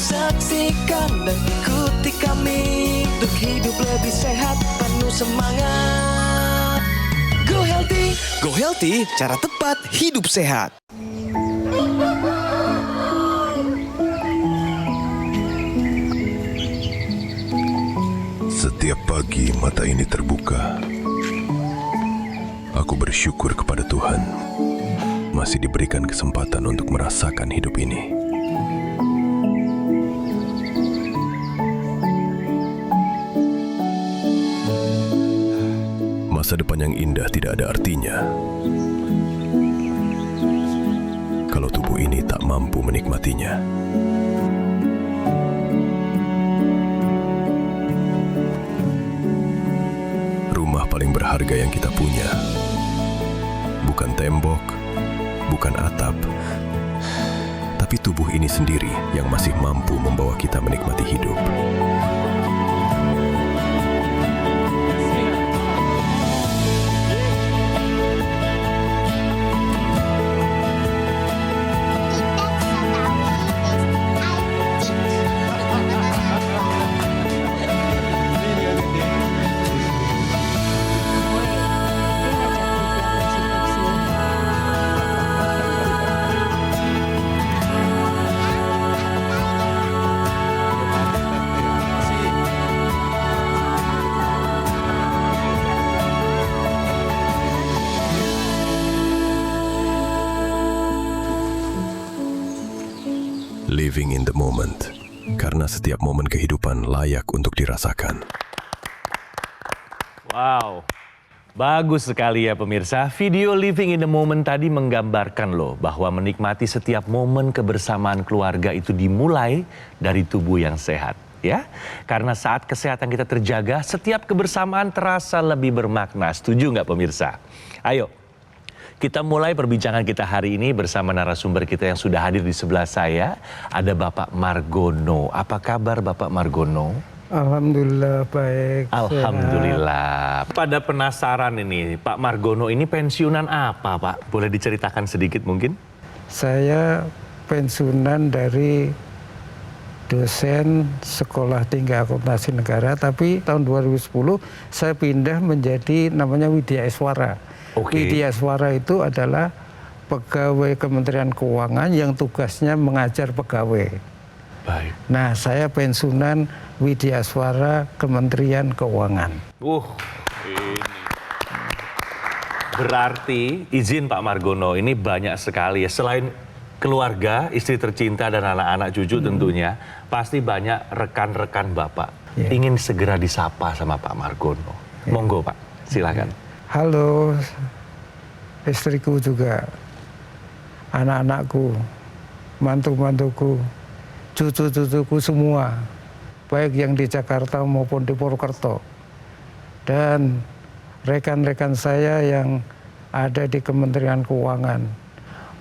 Saksikan dan ikuti kami untuk hidup lebih sehat, penuh semangat. Go Healthy, cara tepat hidup sehat. Setiap pagi mata ini terbuka. Aku bersyukur kepada Tuhan masih diberikan kesempatan untuk merasakan hidup ini. Masa depan yang indah tidak ada artinya kalau tubuh ini tak mampu menikmatinya. Rumah paling berharga yang kita punya bukan tembok, bukan atap, tapi tubuh ini sendiri yang masih mampu membawa kita menikmati hidup. Living in the moment, karena setiap momen kehidupan layak untuk dirasakan. Wow, bagus sekali ya pemirsa. Video Living in the Moment tadi menggambarkan loh bahwa menikmati setiap momen kebersamaan keluarga itu dimulai dari tubuh yang sehat. Ya, karena saat kesehatan kita terjaga, setiap kebersamaan terasa lebih bermakna. Setuju nggak pemirsa? Ayo, kita mulai perbincangan kita hari ini bersama narasumber kita yang sudah hadir di sebelah saya. Ada Bapak Margono. Apa kabar Bapak Margono? Alhamdulillah baik. Alhamdulillah. Pada penasaran ini, Pak Margono ini pensiunan apa Pak? Boleh diceritakan sedikit mungkin? Saya pensiunan dari dosen Sekolah Tinggi Akuntansi Negara, tapi tahun 2010 saya pindah menjadi namanya Widya Eswara. Widya Eswara itu adalah pegawai Kementerian Keuangan yang tugasnya mengajar pegawai. Baik. Nah, saya pensiunan Widya Eswara Kementerian Keuangan. Ini. Berarti izin Pak Margono, ini banyak sekali ya. Selain keluarga, istri tercinta dan anak-anak cucu tentunya, pasti banyak rekan-rekan Bapak ingin segera disapa sama Pak Margono. Monggo Pak, silakan. Halo, istriku juga, anak-anakku, mantu-mantuku, cucu-cucuku semua, baik yang di Jakarta maupun di Purwokerto, dan rekan-rekan saya yang ada di Kementerian Keuangan.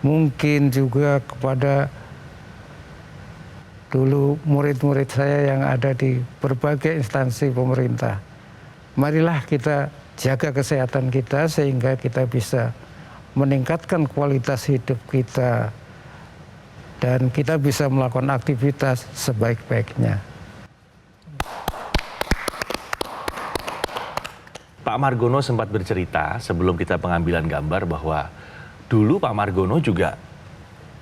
Mungkin juga kepada dulu murid-murid saya yang ada di berbagai instansi pemerintah. Marilah kita jaga kesehatan kita sehingga kita bisa meningkatkan kualitas hidup kita dan kita bisa melakukan aktivitas sebaik-baiknya. Pak Margono sempat bercerita sebelum kita pengambilan gambar bahwa dulu Pak Margono juga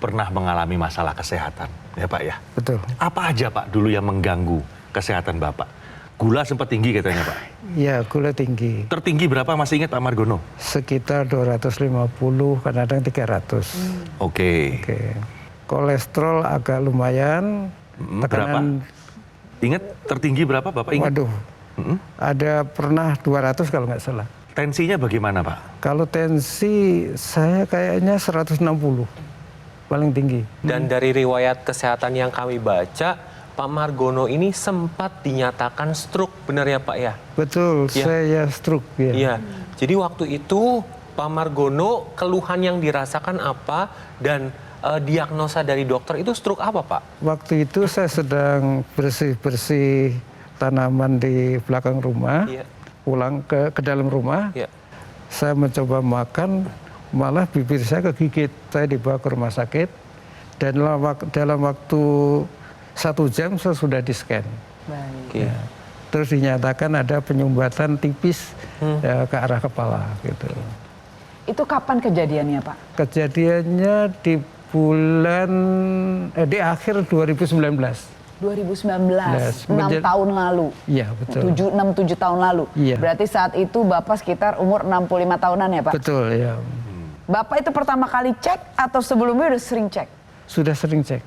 pernah mengalami masalah kesehatan, ya Pak ya? Betul. Apa aja Pak dulu yang mengganggu kesehatan Bapak? Gula sempat tinggi katanya Pak? Ya, gula tinggi. Tertinggi berapa masih ingat Pak Margono? Sekitar 250, kadang-kadang 300. Oke. Kolesterol agak lumayan. Berapa? Ingat tertinggi berapa Bapak ingat? Waduh, ada pernah 200 kalau nggak salah. Tensinya bagaimana Pak? Kalau tensi saya kayaknya 160, paling tinggi. Dan dari riwayat kesehatan yang kami baca, Pak Margono ini sempat dinyatakan stroke, benar ya Pak ya? Betul, ya. saya stroke ya. Iya, jadi waktu itu Pak Margono keluhan yang dirasakan apa dan diagnosa dari dokter itu stroke apa Pak? Waktu itu saya sedang bersih-bersih tanaman di belakang rumah, pulang ke dalam rumah, saya mencoba makan, malah bibir saya kegigit, saya dibawa ke rumah sakit, dan dalam waktu 1 jam saya sudah di-scan. Baik. Oke. Ya. Terus dinyatakan ada penyumbatan tipis ke arah kepala gitu. Itu kapan kejadiannya, Pak? Kejadiannya di di akhir 2019. 2019, 6 Menjadi- tahun lalu. Iya, betul. 7 tahun lalu. Iya. Berarti saat itu Bapak sekitar umur 65 tahunan ya, Pak? Betul, ya. Bapak itu pertama kali cek atau sebelumnya udah sering cek? Sudah sering cek.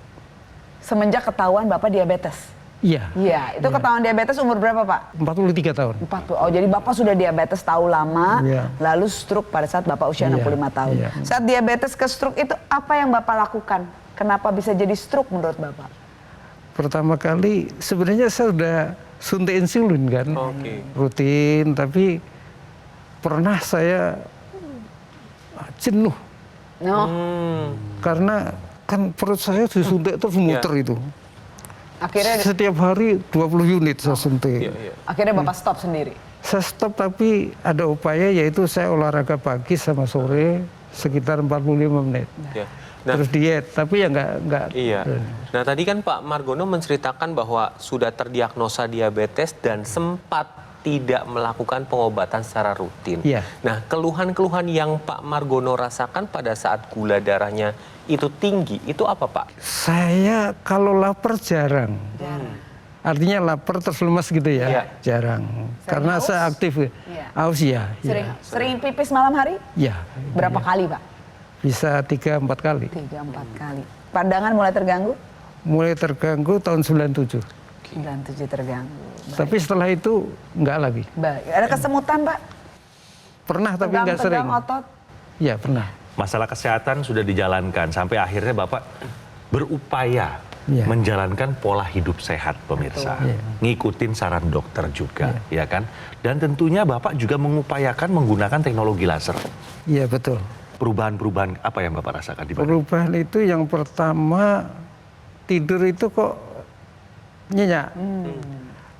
Semenjak ketahuan Bapak diabetes? Iya, Iya, itu ketahuan diabetes umur berapa, Pak? 43 tahun. 40. Oh, jadi Bapak sudah diabetes tahu lama, Iya. lalu stroke pada saat Bapak usia Iya, 65 tahun. iya. Saat diabetes ke stroke itu apa yang Bapak lakukan? Kenapa bisa jadi stroke menurut Bapak? Pertama kali sebenarnya saya udah suntik insulin kan, Oke. rutin, tapi pernah saya jenuh No. karena kan perut saya disuntik terus muter itu. Akhirnya Setiap hari 20 unit saya suntik. Iya, iya. akhirnya Bapak stop sendiri. Saya stop tapi ada upaya yaitu saya olahraga pagi sama sore sekitar 45 menit. Ya. Nah, Terus diet, tapi ya nggak. iya. Nah, tadi kan Pak Margono menceritakan bahwa sudah terdiagnosa diabetes dan sempat tidak melakukan pengobatan secara rutin. Iya. Nah, keluhan-keluhan yang Pak Margono rasakan pada saat gula darahnya itu tinggi, itu apa, Pak? Saya kalau lapar jarang. Artinya lapar terus lemas gitu ya, Iya. jarang. Karena haus? saya aktif. Iya. Haus ya. Sering pipis malam hari? Ya. Berapa kali, Pak? Bisa 3-4 kali. 3-4 kali. Pandangan mulai terganggu? Mulai terganggu tahun 97. 97 terganggu. Tapi setelah itu nggak lagi. Baik. Ada kesemutan, Pak? Pernah tapi nggak sering. Tegang otot? Ya pernah. Masalah kesehatan sudah dijalankan sampai akhirnya Bapak berupaya Iya. menjalankan pola hidup sehat, pemirsa. Betul. Iya. Ngikutin saran dokter juga, ya kan? Dan tentunya Bapak juga mengupayakan menggunakan teknologi laser. Iya betul. Perubahan-perubahan apa yang Bapak rasakan di badan? Perubahan itu yang pertama tidur itu kok nyenyak.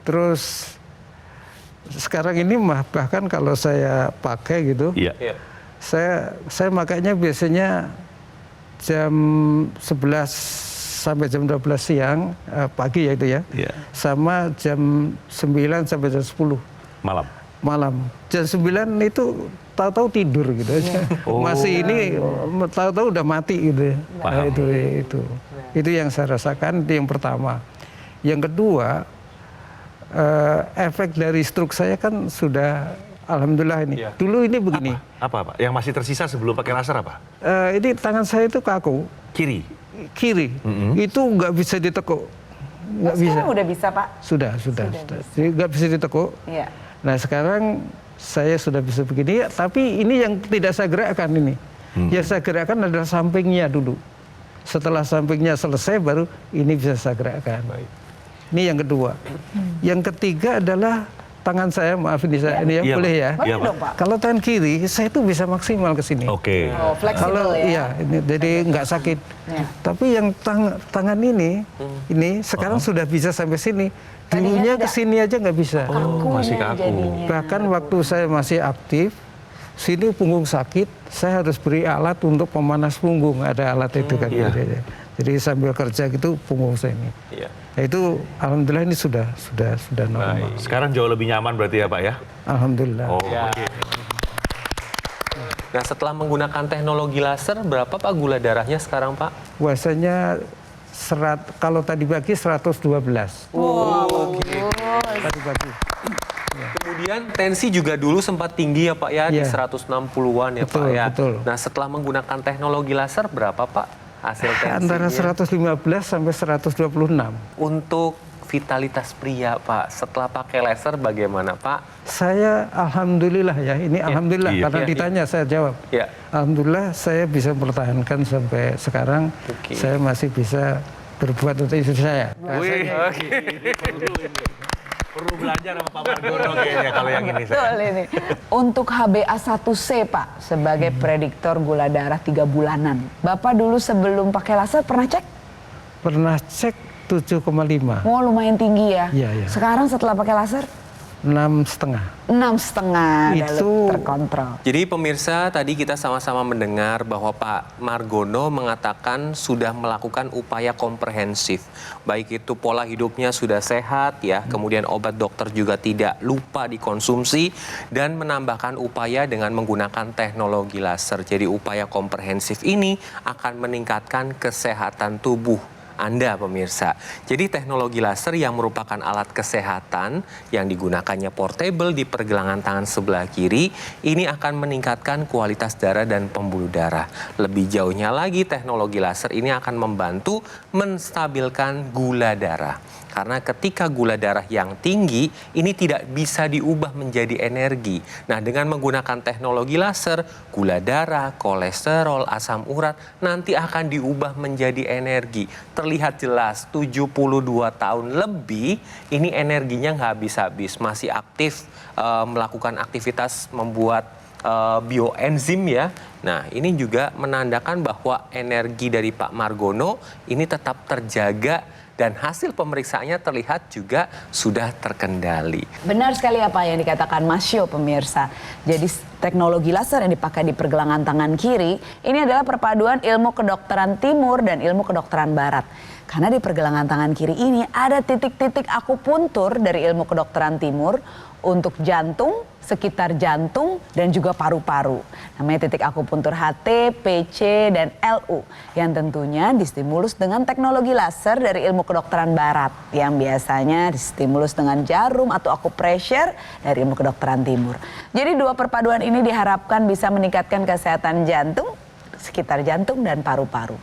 Terus sekarang ini bahkan kalau saya pakai gitu, Iya. Iya. saya makanya biasanya jam 11 sampai jam 12 siang pagi ya itu ya. Iya. Sama jam 9 sampai jam 10 Malam. Jam 9 itu tahu-tahu tidur gitu aja. Oh. Masih ini tahu-tahu udah mati gitu ya. Paham. Itu yang saya rasakan, itu yang pertama. Yang kedua, efek dari stroke saya kan sudah alhamdulillah ini. Iya. Dulu ini begini. Apa, Pak? Yang masih tersisa sebelum pakai laser apa? Ini tangan saya itu kaku Kiri. kiri. Itu nggak bisa ditekuk. Nggak bisa. Sekarang udah bisa, Pak? Sudah. Jadi nggak bisa ditekuk. Iya. Nah sekarang saya sudah bisa begini, tapi ini yang tidak saya gerakkan ini. Yang saya gerakkan adalah sampingnya dulu. Setelah sampingnya selesai baru ini bisa saya gerakkan. Ini yang kedua. Yang ketiga adalah tangan saya, maaf ini saya ini ya, Iya, boleh Pak. ya. Boleh Iya, Pak. dong, Pak? Kalau tangan kiri saya itu bisa maksimal ke sini. Oke. Oh, fleksibel Kalau ya? iya, ini, jadi nggak sakit. Ya. Tapi yang tangan ini sekarang sudah bisa sampai sini. Dulunya ke sini aja nggak bisa. Oh, masih kaku. Jadinya. Bahkan waktu saya masih aktif, sini punggung sakit, saya harus beri alat untuk pemanas punggung. Ada alat itu kan. Iya. Jadi sambil kerja gitu punggung saya ini. Iya. Nah, itu alhamdulillah ini sudah normal. Sekarang jauh lebih nyaman berarti ya, Pak ya? Alhamdulillah. Oh, Ya. oke. Nah, setelah menggunakan teknologi laser, berapa Pak gula darahnya sekarang, Pak? Puasanya kalau tadi pagi 112. Tadi pagi. Kemudian tensi juga dulu sempat tinggi ya Pak ya, di Iya. 160-an ya Pak Betul, ya. betul. Nah, setelah menggunakan teknologi laser berapa Pak hasil tensinya? Antara 115 sampai 126. Untuk vitalitas pria Pak, setelah pakai laser bagaimana Pak? Saya alhamdulillah ya, ini alhamdulillah Iya. karena Iya, ditanya saya jawab. Ya. Alhamdulillah saya bisa mempertahankan sampai sekarang. Oke. Saya masih bisa berbuat untuk istri saya. Wih, perlu belajar sama Pak Margono kayaknya kalau yang ini. Betul ini. Untuk HbA1c Pak, sebagai prediktor gula darah 3 bulanan. Bapak dulu sebelum pakai laser pernah cek? Pernah cek 7,5. Oh lumayan tinggi ya. Iya, iya. Sekarang setelah pakai laser? 6,5. 6,5 Itu- terkontrol. Jadi pemirsa, tadi kita sama-sama mendengar bahwa Pak Margono mengatakan sudah melakukan upaya komprehensif. Baik itu pola hidupnya sudah sehat ya, kemudian obat dokter juga tidak lupa dikonsumsi, dan menambahkan upaya dengan menggunakan teknologi laser. Jadi upaya komprehensif ini akan meningkatkan kesehatan tubuh Anda pemirsa. Jadi teknologi laser yang merupakan alat kesehatan yang digunakannya portable di pergelangan tangan sebelah kiri, ini akan meningkatkan kualitas darah dan pembuluh darah. Lebih jauhnya lagi, teknologi laser ini akan membantu menstabilkan gula darah. Karena ketika gula darah yang tinggi, ini tidak bisa diubah menjadi energi. Nah, dengan menggunakan teknologi laser, gula darah, kolesterol, asam urat nanti akan diubah menjadi energi. Terlihat jelas 72 tahun lebih, ini energinya nggak habis-habis, masih aktif melakukan aktivitas membuat bioenzim ya. Nah, ini juga menandakan bahwa energi dari Pak Margono ini tetap terjaga dan hasil pemeriksaannya terlihat juga sudah terkendali. Benar sekali apa yang dikatakan Mas Syo pemirsa. Jadi teknologi laser yang dipakai di pergelangan tangan kiri ini adalah perpaduan ilmu kedokteran timur dan ilmu kedokteran barat. Karena di pergelangan tangan kiri ini ada titik-titik akupuntur dari ilmu kedokteran timur untuk jantung, sekitar jantung, dan juga paru-paru. Namanya titik akupuntur HT, PC, dan LU. Yang tentunya distimulus dengan teknologi laser dari ilmu kedokteran barat. Yang biasanya distimulus dengan jarum atau akupressure dari ilmu kedokteran timur. Jadi dua perpaduan ini diharapkan bisa meningkatkan kesehatan jantung, sekitar jantung, dan paru-paru.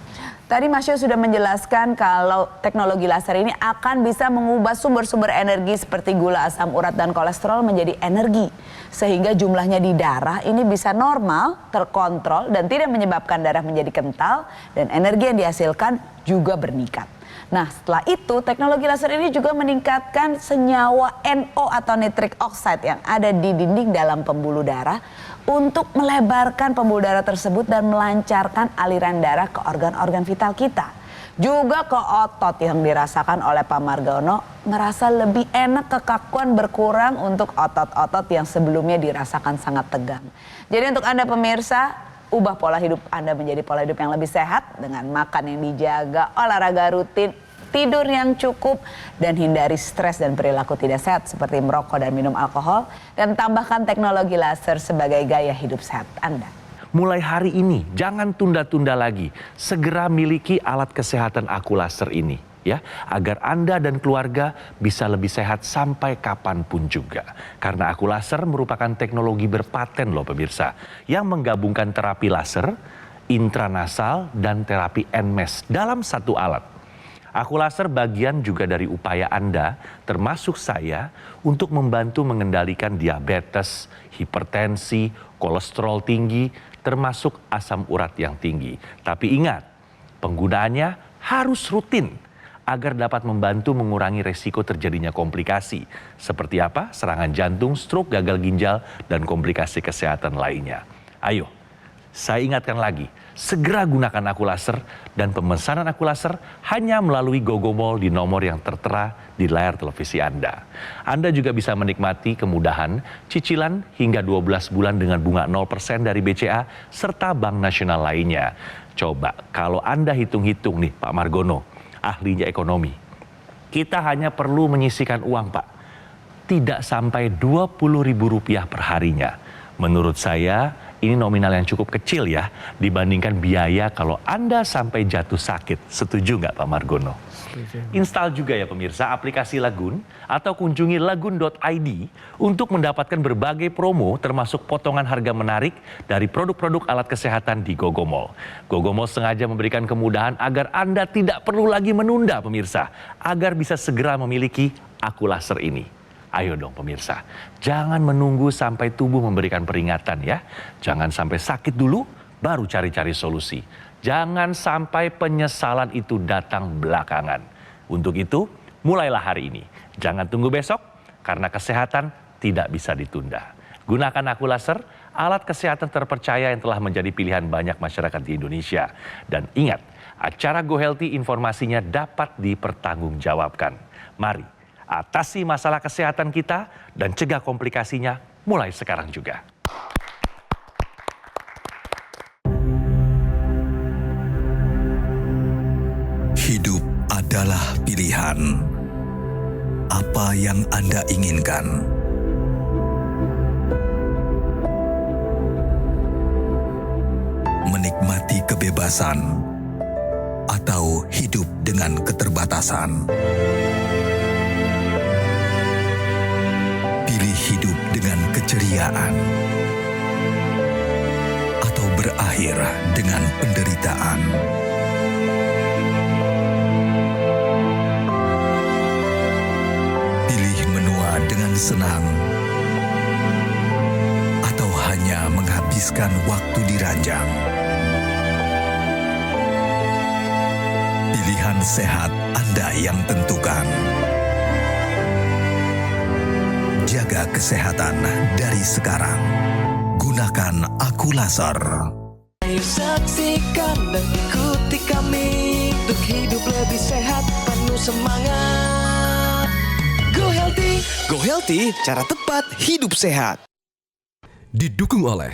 Tadi Mas Syo sudah menjelaskan kalau teknologi laser ini akan bisa mengubah sumber-sumber energi seperti gula, asam urat, dan kolesterol menjadi energi. Sehingga jumlahnya di darah ini bisa normal, terkontrol, dan tidak menyebabkan darah menjadi kental, dan energi yang dihasilkan juga bernikat. Nah, setelah itu teknologi laser ini juga meningkatkan senyawa NO atau nitric oxide yang ada di dinding dalam pembuluh darah untuk melebarkan pembuluh darah tersebut dan melancarkan aliran darah ke organ-organ vital kita. Juga ke otot yang dirasakan oleh Pak Margono, merasa lebih enak, kekakuan berkurang untuk otot-otot yang sebelumnya dirasakan sangat tegang. Jadi untuk Anda pemirsa, ubah pola hidup Anda menjadi pola hidup yang lebih sehat dengan makan yang dijaga, olahraga rutin, tidur yang cukup, dan hindari stres dan perilaku tidak sehat seperti merokok dan minum alkohol, dan tambahkan teknologi laser sebagai gaya hidup sehat Anda. Mulai hari ini, jangan tunda-tunda lagi. Segera miliki alat kesehatan Aku Laser ini, ya, agar Anda dan keluarga bisa lebih sehat sampai kapanpun juga. Karena Aku Laser merupakan teknologi berpaten loh pemirsa, yang menggabungkan terapi laser, intranasal, dan terapi NMES dalam satu alat. Aku Laser bagian juga dari upaya Anda, termasuk saya, untuk membantu mengendalikan diabetes, hipertensi, kolesterol tinggi, termasuk asam urat yang tinggi. Tapi ingat, penggunaannya harus rutin agar dapat membantu mengurangi resiko terjadinya komplikasi. Seperti apa? Serangan jantung, stroke, gagal ginjal, dan komplikasi kesehatan lainnya. Ayo, saya ingatkan lagi, segera gunakan Aku Laser, dan pemesanan Aku Laser hanya melalui GoGoMall di nomor yang tertera di layar televisi Anda. Anda juga bisa menikmati kemudahan cicilan hingga 12 bulan dengan bunga 0% dari BCA serta Bank Nasional lainnya. Coba kalau Anda hitung-hitung nih Pak Margono, ahlinya ekonomi, kita hanya perlu menyisihkan uang Pak, tidak sampai Rp20.000 per harinya. Menurut saya ini nominal yang cukup kecil ya dibandingkan biaya kalau Anda sampai jatuh sakit. Setuju nggak Pak Margono? Install juga ya pemirsa aplikasi Lagun atau kunjungi lagun.id untuk mendapatkan berbagai promo termasuk potongan harga menarik dari produk-produk alat kesehatan di GoGoMall. GoGoMall sengaja memberikan kemudahan agar Anda tidak perlu lagi menunda pemirsa, agar bisa segera memiliki Aku Laser ini. Ayo dong pemirsa, jangan menunggu sampai tubuh memberikan peringatan ya. Jangan sampai sakit dulu, baru cari-cari solusi. Jangan sampai penyesalan itu datang belakangan. Untuk itu, mulailah hari ini. Jangan tunggu besok, karena kesehatan tidak bisa ditunda. Gunakan Aku Laser, alat kesehatan terpercaya yang telah menjadi pilihan banyak masyarakat di Indonesia. Dan ingat, acara Go Healthy informasinya dapat dipertanggungjawabkan. Mari, Atasi masalah kesehatan kita dan cegah komplikasinya mulai sekarang juga. Hidup adalah pilihan. Apa yang Anda inginkan? Menikmati kebebasan atau hidup dengan keterbatasan? Pilih hidup dengan keceriaan atau berakhir dengan penderitaan? Pilih menua dengan senang atau hanya menghabiskan waktu di ranjang? Pilihan sehat Anda yang tentukan. Jaga kesehatan dari sekarang. Gunakan Akulaser. Ayo saksikan dan ikuti kami untuk hidup lebih sehat, penuh semangat. Go Healthy, cara tepat hidup sehat. Didukung oleh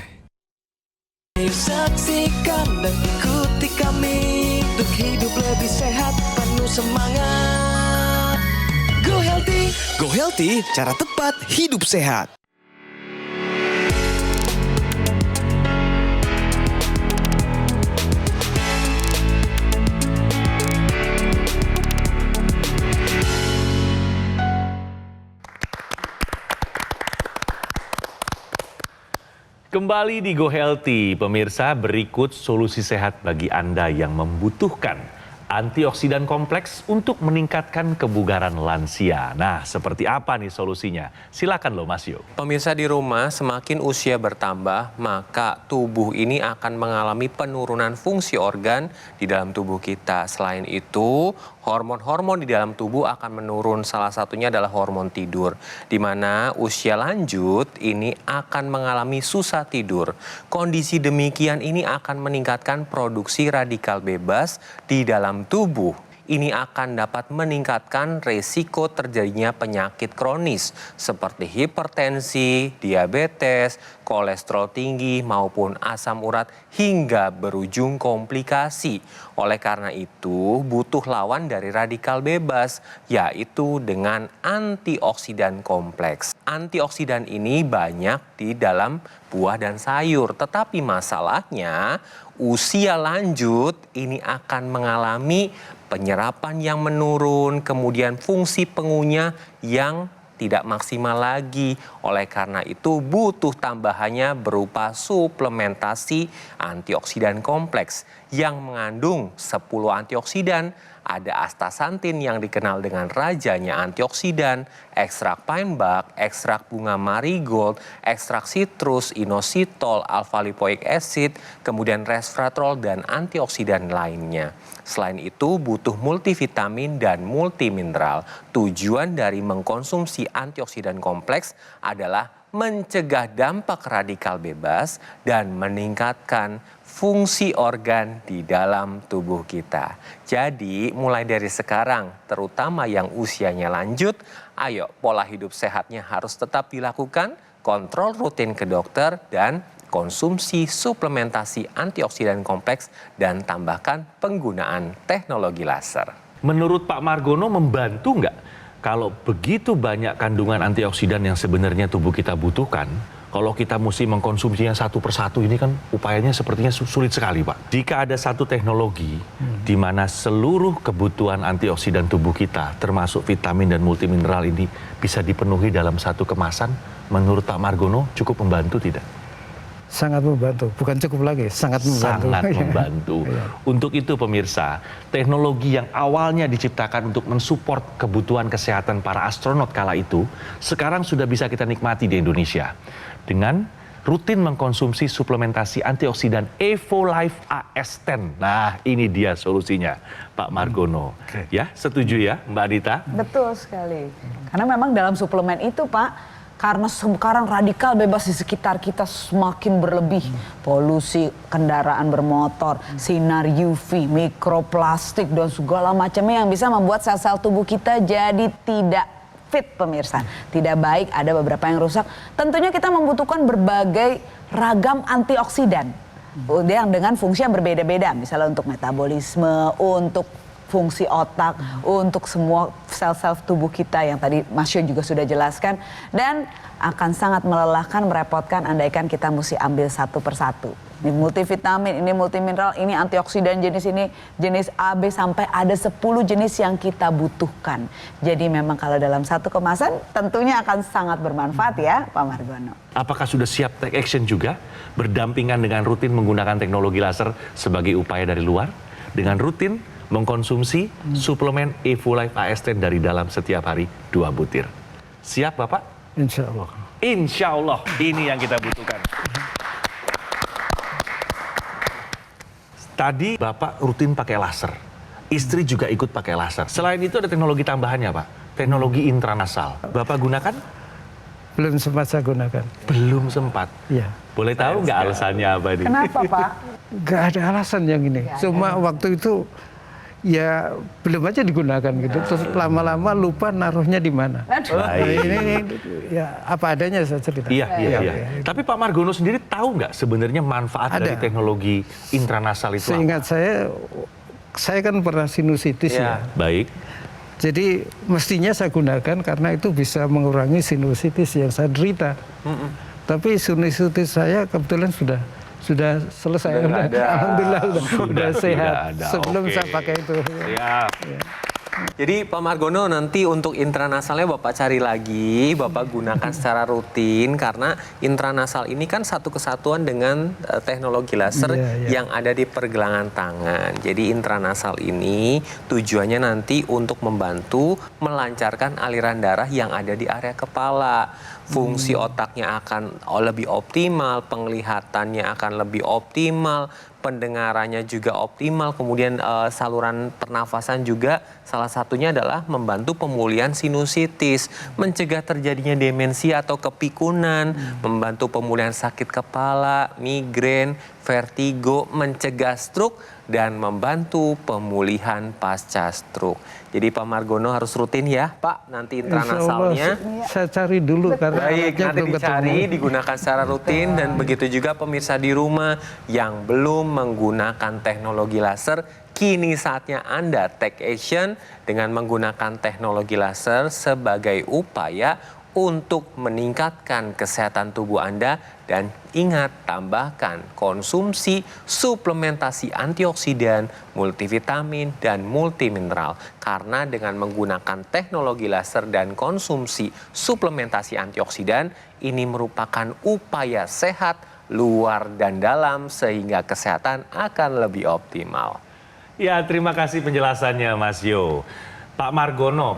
Ayo saksikan dan ikuti kami untuk hidup lebih sehat, penuh semangat. Go Healthy, cara tepat hidup sehat. Kembali di Go Healthy, pemirsa, berikut solusi sehat bagi Anda yang membutuhkan antioksidan kompleks untuk meningkatkan kebugaran lansia. Nah, seperti apa nih solusinya? Silakan loh Mas Yo. Pemirsa di rumah, semakin usia bertambah, maka tubuh ini akan mengalami penurunan fungsi organ di dalam tubuh kita. Selain itu, hormon-hormon di dalam tubuh akan menurun. Salah satunya adalah hormon tidur, di mana usia lanjut ini akan mengalami susah tidur. Kondisi demikian ini akan meningkatkan produksi radikal bebas di dalam tubuh. Ini akan dapat meningkatkan resiko terjadinya penyakit kronis seperti hipertensi, diabetes, kolesterol tinggi maupun asam urat hingga berujung komplikasi. Oleh karena itu, butuh lawan dari radikal bebas, yaitu dengan antioksidan kompleks. Antioksidan ini banyak di dalam buah dan sayur, tetapi masalahnya usia lanjut ini akan mengalami penyerapan yang menurun, kemudian fungsi pengunyah yang tidak maksimal lagi. Oleh karena itu butuh tambahannya berupa suplementasi antioksidan kompleks yang mengandung 10 antioksidan. Ada astaxanthin yang dikenal dengan rajanya antioksidan, ekstrak pine bark, ekstrak bunga marigold, ekstrak citrus, inositol, alpha lipoic acid, kemudian resveratrol dan antioksidan lainnya. Selain itu butuh multivitamin dan multimineral. Tujuan dari mengkonsumsi antioksidan kompleks adalah mencegah dampak radikal bebas dan meningkatkan fungsi organ di dalam tubuh kita. Jadi mulai dari sekarang, terutama yang usianya lanjut, ayo pola hidup sehatnya harus tetap dilakukan, kontrol rutin ke dokter, dan konsumsi suplementasi antioksidan kompleks dan tambahkan penggunaan teknologi laser. Menurut Pak Margono membantu nggak kalau begitu banyak kandungan antioksidan yang sebenarnya tubuh kita butuhkan? Kalau kita mesti mengkonsumsinya satu persatu ini kan upayanya sepertinya sulit sekali, Pak. Jika ada satu teknologi di mana seluruh kebutuhan antioksidan tubuh kita, termasuk vitamin dan multimineral ini bisa dipenuhi dalam satu kemasan, menurut Pak Margono cukup membantu tidak? Sangat membantu, bukan cukup lagi, sangat membantu. Sangat membantu. Untuk itu pemirsa, teknologi yang awalnya diciptakan untuk mensupport kebutuhan kesehatan para astronot kala itu, sekarang sudah bisa kita nikmati di Indonesia. Dengan rutin mengkonsumsi suplementasi antioksidan EvoLife AS10. Nah, ini dia solusinya, Pak Margono. Ya, setuju ya, Mbak Adita? Betul sekali. Karena memang dalam suplemen itu, Pak, karena sekarang radikal bebas di sekitar kita semakin berlebih. Polusi kendaraan bermotor, sinar UV, mikroplastik, dan segala macamnya yang bisa membuat sel-sel tubuh kita jadi tidak fit pemirsa. Tidak baik, ada beberapa yang rusak. Tentunya kita membutuhkan berbagai ragam antioksidan yang dengan fungsi yang berbeda-beda. Misalnya untuk metabolisme, untuk fungsi otak, untuk semua sel-sel tubuh kita yang tadi Mas Yo juga sudah jelaskan. Dan akan sangat melelahkan, merepotkan andaikan kita mesti ambil satu persatu. Ini multivitamin, ini multimineral, ini antioksidan jenis ini, jenis A, B, sampai ada 10 jenis yang kita butuhkan. Jadi memang kalau dalam satu kemasan tentunya akan sangat bermanfaat ya Pak Margono. Apakah sudah siap take action juga berdampingan dengan rutin menggunakan teknologi laser sebagai upaya dari luar? Dengan rutin mengkonsumsi suplemen Evolulife AS10 dari dalam setiap hari 2 butir. Siap Bapak? Insya Allah. Insya Allah ini yang kita butuhkan. Tadi Bapak rutin pakai laser, istri juga ikut pakai laser. Selain itu ada teknologi tambahannya Pak, teknologi intranasal. Bapak gunakan? Belum sempat saya gunakan. Belum sempat. Ya. Boleh tahu nggak alasannya apa nih? Kenapa Pak? Gak ada alasan yang ini. Cuma waktu itu ya belum aja digunakan gitu. Terus lama-lama lupa naruhnya di mana. Ini ya apa adanya saya cerita. Iya. Tapi Pak Margono sendiri tahu nggak sebenarnya manfaat dari teknologi intranasal itu? Seingat saya kan pernah sinusitis ya. Baik. Jadi mestinya saya gunakan karena itu bisa mengurangi sinusitis yang saya derita. Tapi sinusitis saya kebetulan sudah selesai. Alhamdulillah sudah sehat. Sebelum saya pakai itu. Siap. Jadi Pak Margono nanti untuk intranasalnya Bapak cari lagi, Bapak gunakan secara rutin karena intranasal ini kan satu kesatuan dengan teknologi laser yang ada di pergelangan tangan. Jadi intranasal ini tujuannya nanti untuk membantu melancarkan aliran darah yang ada di area kepala. Fungsi otaknya akan lebih optimal, penglihatannya akan lebih optimal, pendengarannya juga optimal, kemudian saluran pernafasan juga salah satunya adalah membantu pemulihan sinusitis, mencegah terjadinya demensia atau kepikunan, membantu pemulihan sakit kepala, migrain, vertigo, mencegah stroke, dan membantu pemulihan pasca stroke. Jadi Pak Margono harus rutin ya Pak, nanti intranasalnya. Saya cari dulu karena baik, nanti dicari, digunakan secara rutin. Dan begitu juga pemirsa di rumah yang belum menggunakan teknologi laser, kini saatnya Anda take action dengan menggunakan teknologi laser sebagai upaya untuk meningkatkan kesehatan tubuh Anda. Dan ingat, tambahkan konsumsi suplementasi antioksidan, multivitamin, dan multimineral. Karena dengan menggunakan teknologi laser dan konsumsi suplementasi antioksidan, ini merupakan upaya sehat luar dan dalam sehingga kesehatan akan lebih optimal. Ya, terima kasih penjelasannya Mas Yo. Pak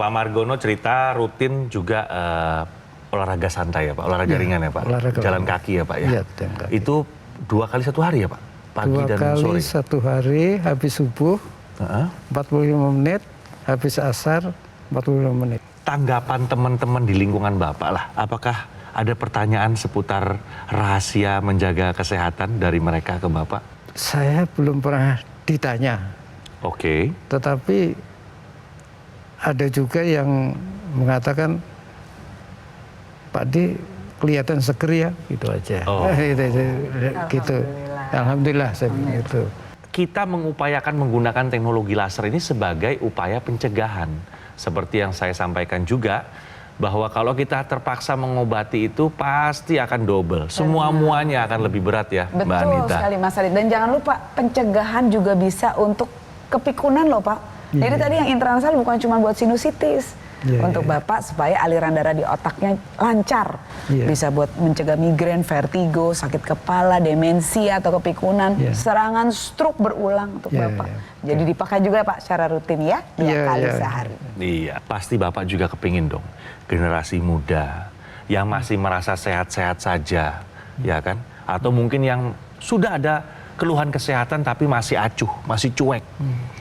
Margono cerita rutin juga olahraga santai ya Pak, olahraga ringan ya Pak, jalan kaki ya Pak ya. Itu 2 kali 1 hari ya Pak, pagi dan sore. 2 kali 1 hari, habis subuh 45 menit, habis asar 45 menit. Tanggapan teman-teman di lingkungan Bapak lah, apakah ada pertanyaan seputar rahasia menjaga kesehatan dari mereka ke Bapak? Saya belum pernah ditanya. Oke. Tetapi ada juga yang mengatakan, Pak Di kelihatan seger ya, gitu aja. Gitu. Alhamdulillah saya begitu. Kita mengupayakan menggunakan teknologi laser ini sebagai upaya pencegahan. Seperti yang saya sampaikan juga, bahwa kalau kita terpaksa mengobati itu pasti akan double. Semua-muanya akan lebih berat ya Mbak Anita. Betul sekali Mas Adit. Dan jangan lupa pencegahan juga bisa untuk kepikunan loh Pak. Jadi tadi yang intranasal bukan cuma buat sinusitis. Untuk Bapak supaya aliran darah di otaknya lancar. Bisa buat mencegah migrain, vertigo, sakit kepala, demensia atau kepikunan, serangan stroke berulang untuk Bapak. Jadi dipakai juga Pak secara rutin ya, 2 kali sehari. Iya, pasti Bapak juga kepingin dong generasi muda yang masih merasa sehat-sehat saja, ya kan? Atau mungkin yang sudah ada keluhan kesehatan tapi masih acuh, masih cuek.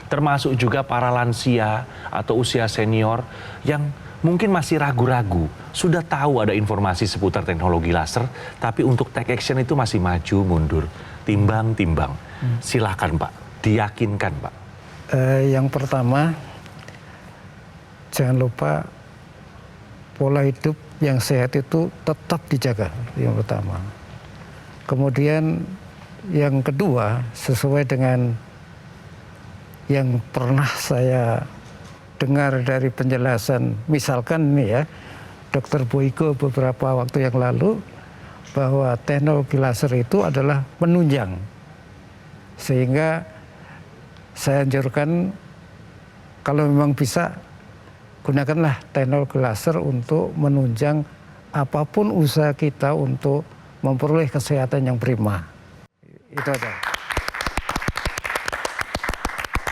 Termasuk juga para lansia atau usia senior yang mungkin masih ragu-ragu. Sudah tahu ada informasi seputar teknologi laser, tapi untuk take action itu masih maju mundur, timbang-timbang. Silakan Pak, diyakinkan Pak. Yang pertama, jangan lupa pola hidup yang sehat itu tetap dijaga, yang pertama. Kemudian yang kedua, sesuai dengan yang pernah saya dengar dari penjelasan, misalkan ini ya, Dr. Boyko beberapa waktu yang lalu, bahwa teknologi laser itu adalah menunjang. Sehingga saya anjurkan kalau memang bisa, gunakanlah teknologi laser untuk menunjang apapun usaha kita untuk memperoleh kesehatan yang prima. Itu aja.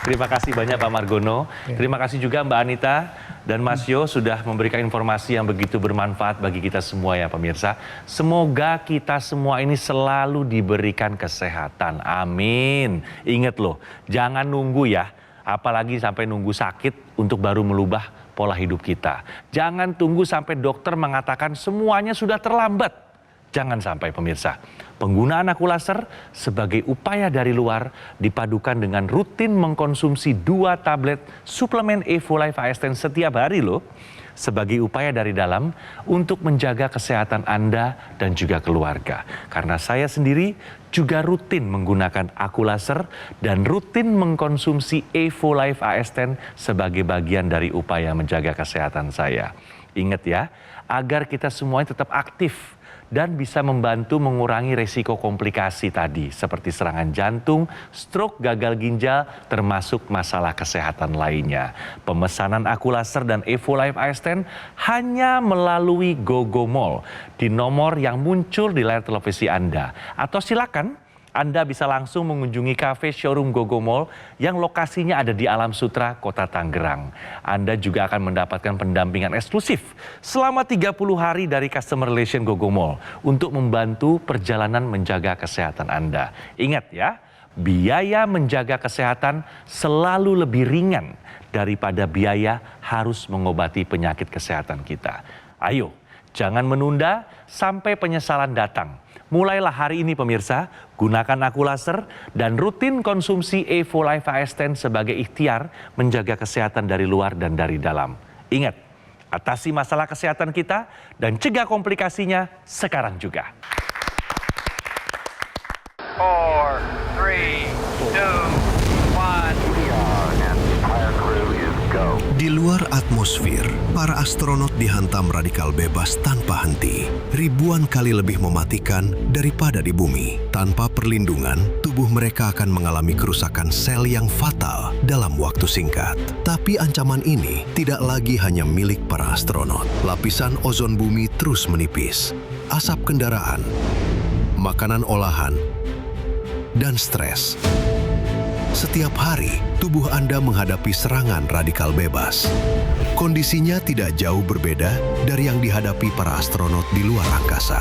Terima kasih banyak Pak Margono. Terima kasih juga Mbak Anita dan Mas Yo sudah memberikan informasi yang begitu bermanfaat bagi kita semua ya pemirsa. Semoga kita semua ini selalu diberikan kesehatan. Amin. Ingat loh, jangan nunggu ya. Apalagi sampai nunggu sakit untuk baru melubah pola hidup kita. Jangan tunggu sampai dokter mengatakan semuanya sudah terlambat. Jangan sampai pemirsa. Penggunaan aku laser sebagai upaya dari luar dipadukan dengan rutin mengkonsumsi 2 tablet suplemen Evo-Life AS10 setiap hari loh. Sebagai upaya dari dalam untuk menjaga kesehatan Anda dan juga keluarga. Karena saya sendiri juga rutin menggunakan aku laser dan rutin mengkonsumsi Evo-Life AS10 sebagai bagian dari upaya menjaga kesehatan saya. Ingat ya, agar kita semuanya tetap aktif dan bisa membantu mengurangi resiko komplikasi tadi seperti serangan jantung, stroke, gagal ginjal, termasuk masalah kesehatan lainnya. Pemesanan aku laser dan Evo-Life AS10 hanya melalui GoGo Mall di nomor yang muncul di layar televisi Anda. Atau silakan Anda bisa langsung mengunjungi kafe showroom GoGo Mall yang lokasinya ada di Alam Sutra, Kota Tangerang. Anda juga akan mendapatkan pendampingan eksklusif selama 30 hari dari Customer Relation GoGo Mall untuk membantu perjalanan menjaga kesehatan Anda. Ingat ya, biaya menjaga kesehatan selalu lebih ringan daripada biaya harus mengobati penyakit kesehatan kita. Ayo, jangan menunda sampai penyesalan datang. Mulailah hari ini pemirsa, gunakan aku laser dan rutin konsumsi Evo-Life AS10 sebagai ikhtiar menjaga kesehatan dari luar dan dari dalam. Ingat, atasi masalah kesehatan kita dan cegah komplikasinya sekarang juga. 4, 3, 2, 1. Di luar atmosfer, para astronot dihantam radikal bebas tanpa henti. Ribuan kali lebih mematikan daripada di bumi. Tanpa perlindungan, tubuh mereka akan mengalami kerusakan sel yang fatal dalam waktu singkat. Tapi ancaman ini tidak lagi hanya milik para astronot. Lapisan ozon bumi terus menipis. Asap kendaraan, makanan olahan, dan stres. Setiap hari, tubuh Anda menghadapi serangan radikal bebas. Kondisinya tidak jauh berbeda dari yang dihadapi para astronot di luar angkasa.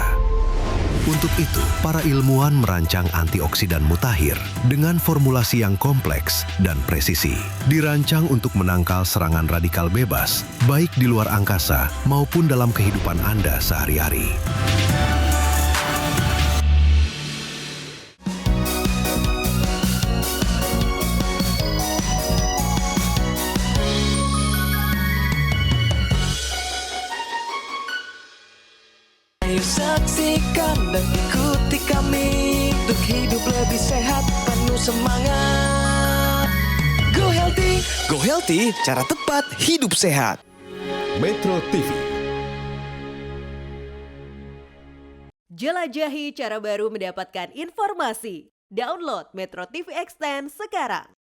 Untuk itu, para ilmuwan merancang antioksidan mutakhir dengan formulasi yang kompleks dan presisi. Dirancang untuk menangkal serangan radikal bebas, baik di luar angkasa maupun dalam kehidupan Anda sehari-hari. Ayo saksikan dan ikuti kami untuk hidup lebih sehat, penuh semangat. Go Healthy, cara tepat hidup sehat. Metro TV. Jelajahi cara baru mendapatkan informasi. Download Metro TV Extend sekarang.